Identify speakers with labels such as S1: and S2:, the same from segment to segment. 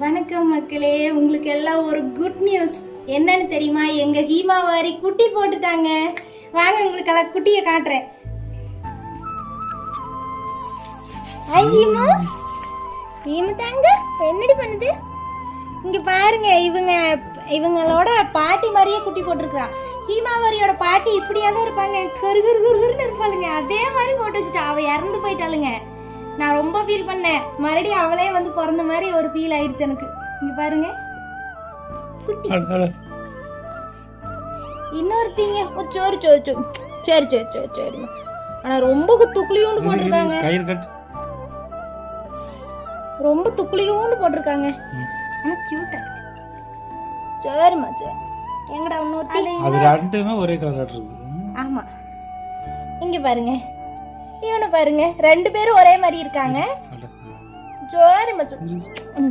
S1: வணக்கம் மக்களே, உங்களுக்கு எல்லாம் ஒரு குட் நியூஸ். என்னன்னு தெரியுமா? எங்க ஹீமாவாரி குட்டி போட்டுட்டாங்க. வாங்க உங்களுக்கு எல்லாம் குட்டியை காட்டுறேன். ஹாய் ஹீமா. ஹீமா தாங்க என்னடி பண்ணுது? இங்க பாருங்க, இவங்களோட பாட்டி மாதிரியே குட்டி போட்டிருக்கா. ஹீமாவாரியோட பாட்டி இப்படியா தான் இருப்பாங்க, கருன்னு இருப்பாளுங்க. அதே மாதிரி போட்டு வச்சுட்டா. அவ இறந்து போயிட்டாளுங்க. நான் ரொம்ப ஃபீல் பண்ணேன். மறுபடியும் அவளே வந்து பிறந்த மாதிரி ஒரு ஃபீல் ஆயிடுச்சு எனக்கு. இங்க பாருங்க குட்டி. இன்னொருத்தீங்க சோறு சோறு சோறு சரி சரி சரி சரி. ஆனா ரொம்ப துக்குளியோண்டு போட்டிருக்காங்க. ரொம்ப துக்குளியோண்டு போட்டிருக்காங்க. ஆனா கியூட்டா இருக்கு. சரிம்மா சரி. எங்கடா இன்னொருத்தி?
S2: அது ரெண்டுமே ஒரே கலர் இருக்கு.
S1: ஆமா, இங்க பாருங்க, இவனை பாருங்க, ரெண்டு பேரும் ஒரே மாதிரி இருக்காங்க. சரிம்மா சரி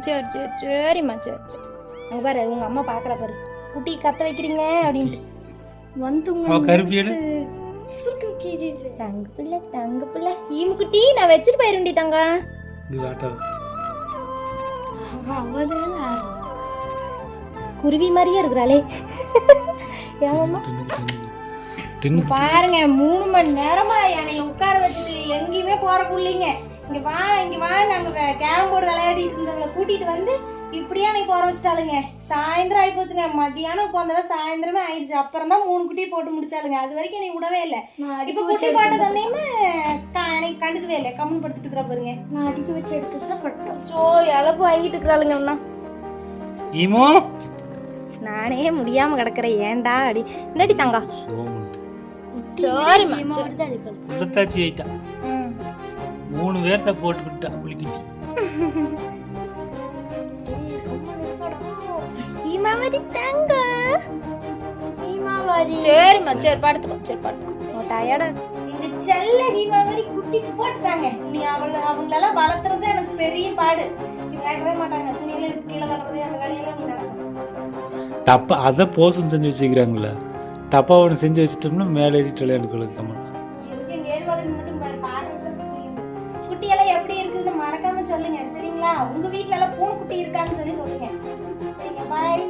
S1: சரி சரி சரிம்மா சரி சரி. அங்க பாரு, உங்க அம்மா பாக்குற பாரு, குட்டி கத்த வைக்கிறீங்க அப்படின்ட்டு வந்து தங்க பிள்ளை தங்க பிள்ளை ஈமு குட்டி. நான் வச்சுட்டு போயிருண்டி தங்க. குருவி மாதிரியே இருக்கிறாளே. பாருங்க, 3 மணி நேரமா என்னை உட்கார வச்சுட்டு எங்கேயுமே போறக்குள்ளீங்க. இங்க வா இங்க வா. நாங்க கேரம் போர்டு விளையாடிட்டு இருந்தவளை கூட்டிட்டு வந்து இப்படியே அன்னைக்கு போற வச்சுட்டாளுங்க. சாயந்தரம் ஆகி போச்சுங்க. மத்தியானம் உட்காந்தவ சாயந்தரமே ஆயிடுச்சு. அப்புறம் தான் 3 குட்டி போட்டு முடிச்சாளுங்க. அது வரைக்கும் என்னை விடவே இல்லை. இப்ப குட்டி போட்டதன்னையுமே எனக்கு கண்டுக்கவே இல்லை. கம்மன் படுத்துட்டு இருக்கிற பாருங்க. நான் அடிக்க வச்சு எடுத்துதான் படுத்தேன். சோ இழப்பு வாங்கிட்டு இருக்கிறாளுங்க. ஒன்னா நானே முடியாம கிடக்குறேன். ஏன்டா அடி இந்தாடி தங்கா. சரிம்மா
S2: புள்ளத்தாச்சி ஐட்டா 3 பேர்த்த போட்டுக்கிட்டா புளிக்கிட்டி.
S1: ஹீமாவரி தங்க. ஹீமாவரி சரிம்மா சரி படுத்துக்கோ. சரி படுத்துக்கோ. டயர்டா. எங்க செல்ல ஹீமாவரி குட்டி போட்டுட்டாங்க. நீ அவங்களெல்லாம் வளர்த்துறது எனக்கு பெரிய பாடு. விளையாடவே மாட்டாங்க. துணியில கீழே தள்ளுறது அந்த வேலையெல்லாம் நீ நடக்கும்.
S2: டப்பா அதை போசம் செஞ்சு வச்சுக்கிறாங்களே. டப்பா ஒன்று செஞ்சு வச்சுட்டோம்னா மேலே ஏறிட்டு விளையாண்டுக்களுக்கு.
S1: குட்டியெல்லாம் எப்படி இருக்குதுன்னு மறக்காம சொல்லுங்க சரிங்களா? உங்க வீட்டுல எல்லாம் பூனை குட்டி இருக்கான்னு சொல்லி சொல்லுங்க சரிங்க. பாய்.